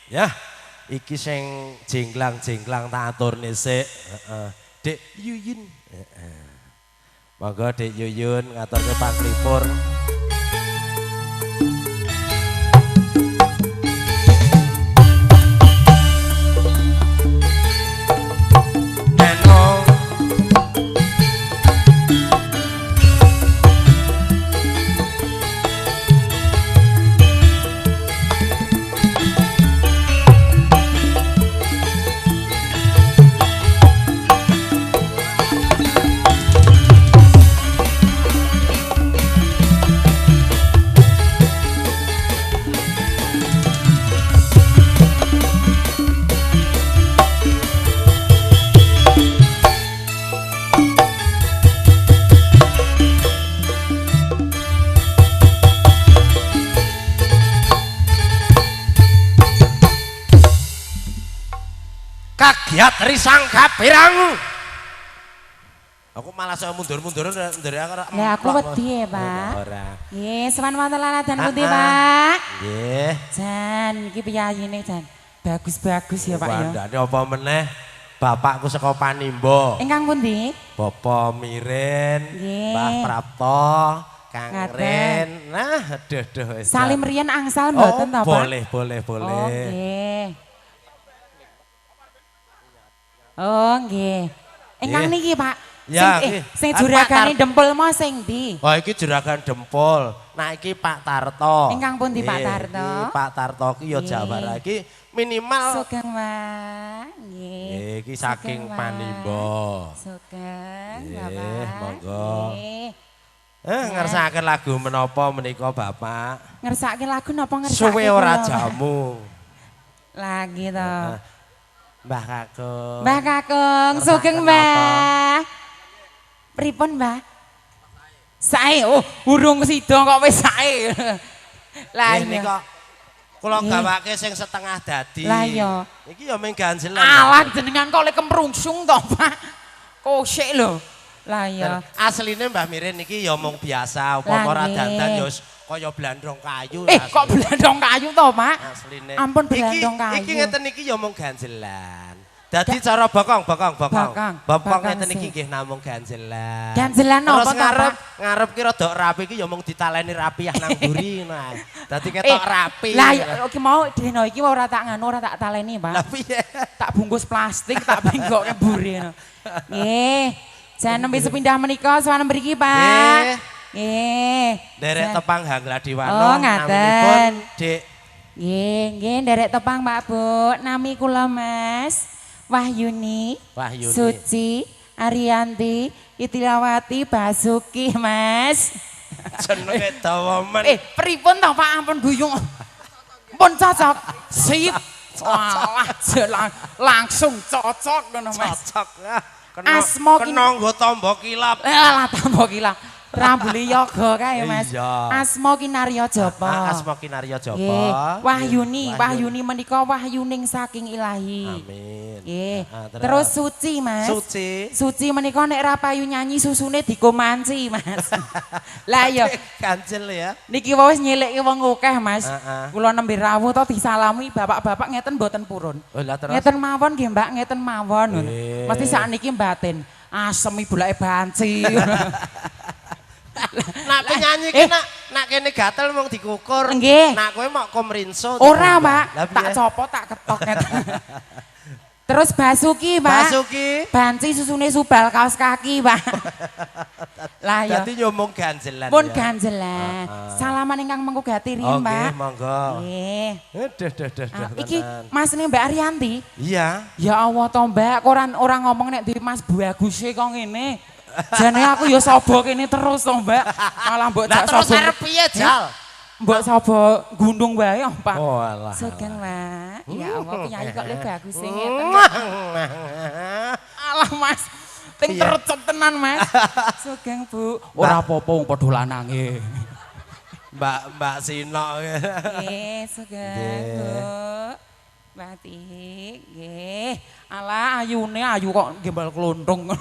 Ya, iki sing jengklang-jengklang tak aturne sik. Dek Yuyun. Monggo Dek Yuyun ngaturke panglipur. Kagiat risang kapirang. Aku malah saya mundur-mundur dari aku. Ya aku wedi ya, Pak. Nggih, sowan wonten laladan pundi, Pak? Nggih. Jan, iki piyayine, Jan? Bagus-bagus ya, Pak ya. Wandane apa meneh? Bapakku saka Panimba. Ingkang pundi? Bapak Mirin, Nggih. Mbah Prapto, Kang Ren. Nah, aduh wis. Salim riyen angsal mboten to, Pak? Boleh. Oh, nggih. Oh, nggih. Ingkang niki, Pak. Ya, sing juragane dempul mo sing ndi? Oh, iki juragan dempul. Nah, iki Pak Tarto. Ingkang pundi Pak Tarto? Pak Tarto ki ya Jawara iki minimal Sugeng, Pak. Nggih. Iki saking Panimba. Sugeng, Bapak. Monggo. Nggih. Ngersakaken lagu menapa menika, Bapak? Ngersakaken lagu napa ngersakaken? Suwe ora jamu. Lagi to. Mbah Kakung. Mbah Kakung, sugeng, Mbah. Pripun, Mbah? Sae, oh, urung sida kok wis sae. Lah ini kok kula gawake sing setengah dadi. Lah iya. Iki ya mung ganjelan. Alah jenengan kok lek kemrungsung to, Pak. Kosek lho. Lah iya. Asline Mbah Mirin iki ya mung biasa, upama ora dandan ya kaya blandong kayu. Kok blandong kayu to, Pak? Asline. Ampun blandong kayu. Iki ngeten iki ya mung ganjelan. Dadi cara bokong. Bokong ngeten iki nggih namung ganjelan. Ganjelan napa to, Pak? Ngarep ki rada rapi ki ya mung ditaleni rapi nang mburi. Nah, dadi ketok rapi. Lah iki mau dino iki ora tak nganu, ora tak taleni, Pak. Lah piye? Tak bungkus plastik, tak pinggokke mburi. Nggih. Jan nembe sepindah menika sawan mriki, Pak. Nggih. Derek tepang Hangladiwana. Oh, ngaten. Dik. Nggih, nderek tepang, Pak Bu. Nami kula Mas Wahyuni, Suci, Ariyanti, Itilawati, Basuki, Mas. Jenenge dawa men. Pripun to, Pak? Ampun guyung. Pun cocok. Sip. Wah, langsung cocok ngono, Mas. Cocok. Asma kena nggo tamba kilap. Lah tamba kilap. Rambule yoga kae, Mas. Iya. Asma Kinarya Japa. Asma Kinarya Japa. Wahyuni menika wahyuning saking Ilahi. Amin. Nggih. Terus Suci, Mas. Suci menika nek ra payu nyanyi susune dikomanci, Mas. Lah ya ganjel ya. Niki wis nyelikke wong akeh, Mas. Kula nembe rawuh to disalami bapak-bapak ngeten mboten purun. Ngeten mawon nggih, Mbak, ngeten mawon. Mesti sakniki mbatin. Asem ibulake banci. Nak penyanyi ki nak kene gatel mung dikukur. Nak kowe mok komrinso. Ora, Pak. Tak copot tak ketok ngeten. Terus Basuki, Pak. Basuki. Banci susune subal kaos kaki, Pak. Lah ya. Dadi yo mung ganjelan. Pun ganjelan. Salaman ingkang mengko gati riyen, Pak. Nggih, monggo. Nggih. Duh. Iki Masne Mbak Ariyanti. Iya. Ya Allah to, Mbak, kok ora ngomong nek di Mas Baguse kok ngene. Jane aku ya sobo kene terus to, Mbak. Malah mbok jak sobo. Terus arep piye, Jal? Mbok sobo gundung wae, Pak. Oh, alah. Sugeng, Pak. Ya Allah, penyanyi kok le bagus ngeten. Alah, Mas. Ting terecep tenan, Mas. Sugeng, Bu. Ora apa-apa wong padha lanange. Mbak Sino. Nggih, sugeng, Bu. Mbak Tik, nggih. Alah ayune ayu kok gembal klonthong.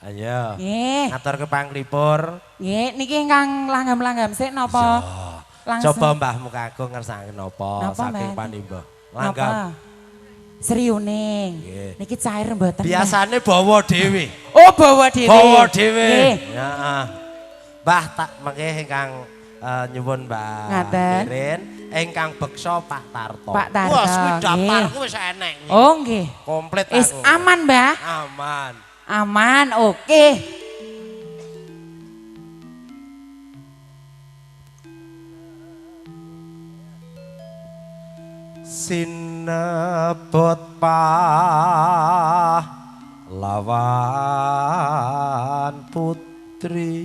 Ayo. Nggih. Ngatur ke panglipur. Nggih, niki ingkang langgam-langgam sik napa? Coba Mbahmu Kakung ngersakaken napa saking Panimba. Langgam. Seriuning. Niki cair mboten. Biasane bawa dhewe. Oh, bawa dhewe. Bawa dhewe. Heeh. Mbah tak mengke ingkang nyuwun Mbak Mirin, ingkang beksa Pak Tarto. Pak Tarto. Wah, kuwi daftarku wis enek. Oh, nggih. Komplit wis aman, Mbah? Aman. Aman, oke. Sinebut lawan putri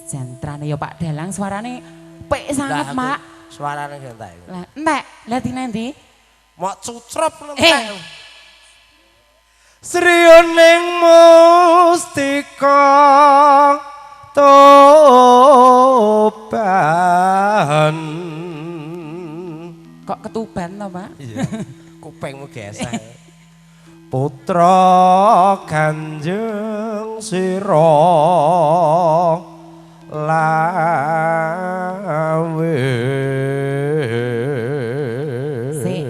jantrane ya Pak Dalang suarane pek sanget Mak. Suarane entek. Lah entek, lah dinendi? Mok cucrep entek. Sriyoning mustika toban. Kok ketuban to, Pak? Iya. Kupingmu gesek. Putra Kanjeng Sira lawe. Sik,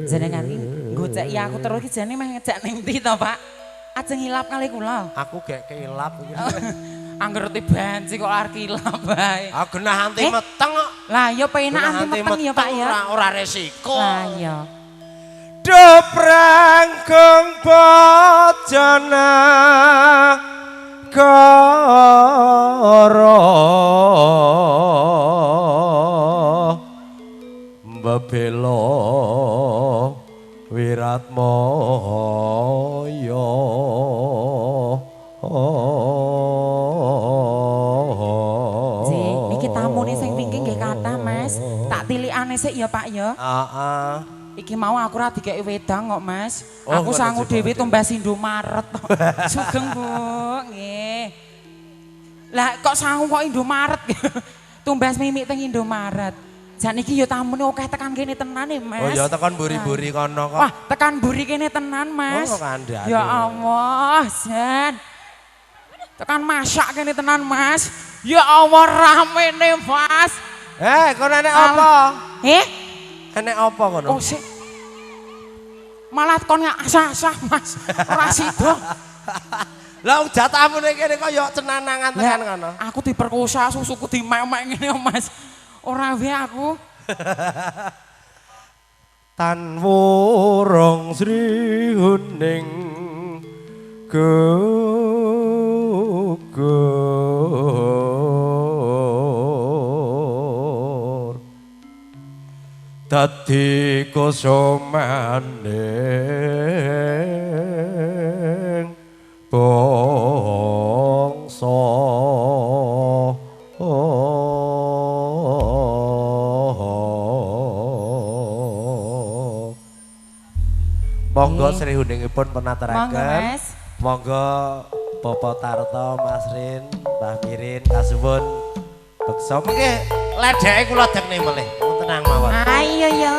jenengan iki goceki aku terus iki jane meh ngejak ning ndi to, Pak? Ajeng ngilap kali kula. Aku gek kilap iki. Angger roti banci kok arep kilap bae. Ah genah anti meteng kok. Lah ya penak anti meteng ya, Pak ya. Ora resiko. Lah iya. Deprangkung bojana karo mbebelo Wiratmaya. Niki tamune sing pingking nggih kathah, Mas. Tak tilikane sik ya, Pak ya. Heeh. Iki mau aku ora dikeki wedang kok, Mas. Aku sangu dhewe tumbas Indomaret. Sugeng, Bu. Nggih. Lah kok sangu kok Indomaret? Tumbas mimik teng Indomaret. Jan iki ya tamune akeh tekan kene tenan e, Mas. Oh ya tekan buri-buri kono kok. Wah, tekan buri kene tenan, Mas. Oh, kandhane. Ya Allah, Jan. Tekan masak kene tenan, Mas. Ya Allah, ramene, Mas. Kono enek apa? Enek apa kono? Oh, sik. Malah kon asah-asah, Mas. Ora sida. Lah jatahmu ning kene kaya cenanangan tekan kono. Aku diperkosa, susuku dimek-mek ngene, Mas. Ora wae aku. Tan wurung Sri Huning gugur dadi kusumaning bangsa. Monggo Sri Huningipun penaturaken. Monggo Bapak Tarto, Mas Rin, Mbah Mirin, kasuwun beksa. Mengke ledheke kula dekne melih. Tenang mawon. Ayo ya.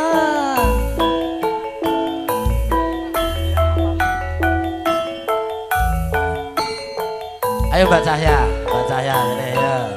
Ayo Mbak Cahya ngene ya.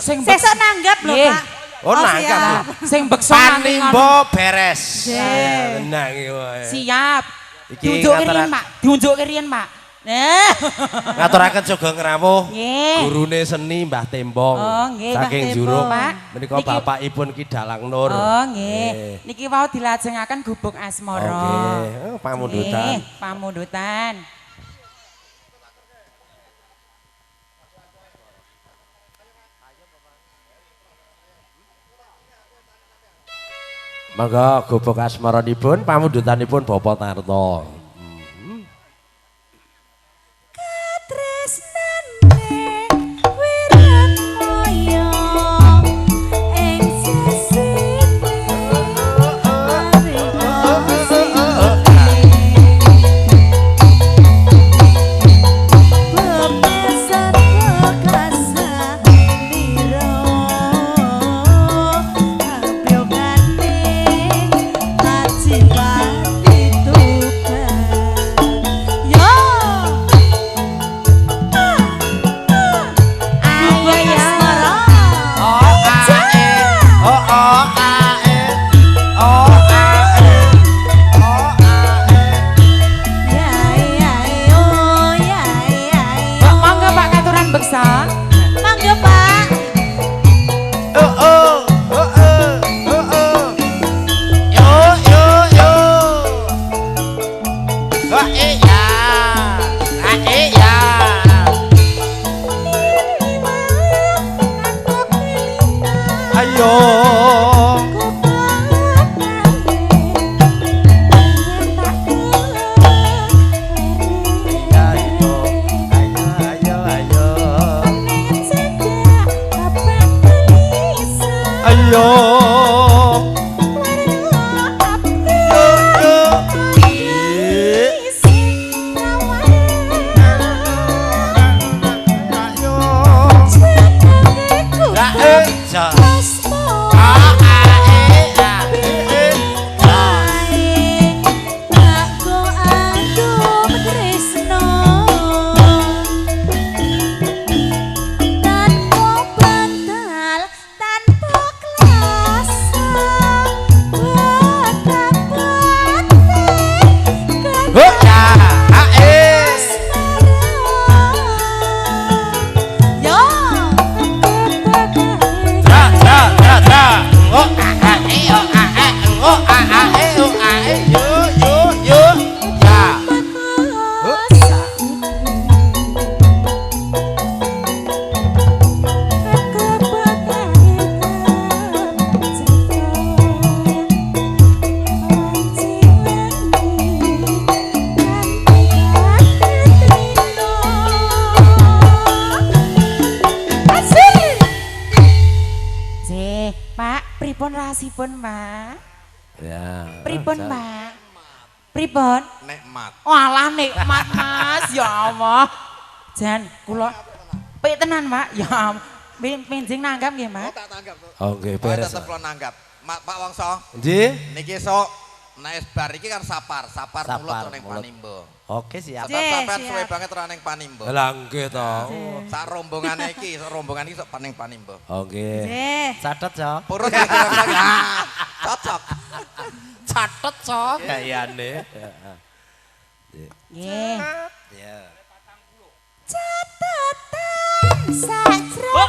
Sesuk nanggap lho, Pak. Oh, nanggap. Sing bekso panimbo beres. Tenang iki wae. Siap. Diunjuk riyen, Mak. Diunjuk riyen, Mak. Ngaturaken Sugeng Rawuh. Gurune seni Mbah Tembong. Oh, nggih, saking Juruk. Menika Niki bapakipun Ki Dalang Nur. Oh, nggih. Niki wau dilajengaken gubuk asmara. Nggih, pamundutan. Pamundutan. Mangga gubuk asmaranipun pamundutanipun Bapak Tarto. pripun, Mbak? Ya. Pripun, Mbak? Pripun? Nikmat. Walah nikmat, Mas. Ya Allah. Jan, kula pik tenan, Mbak. Ya pinjing nanggap nggih, Mbak. Tak tanggap. Oh, nggih beres. Tetep kula nanggap. Pak Wongso. Nggih. Niki sok nek bar iki kan sapar mulut ning Panimba. Oke, siap. Sampeyan suwe banget ora ning Panimba. Lah nggih to. Sak rombongan iki sok ning Panimba. Oh nggih. Catet ya. Purun lagi. Cocok. Catet so. Gayane. Nggih. Ya. Catatan sajro.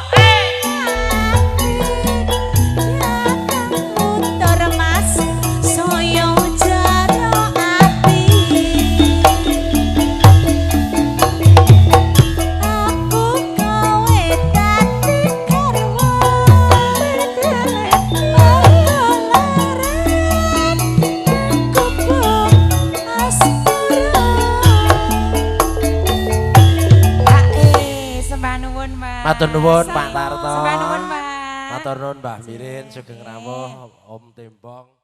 Matur nuwun Pak Tarto. Sembah nuwun, Pak. Matur nuwun Mbah Mirin, Sugeng Rawuh, Om Tembong.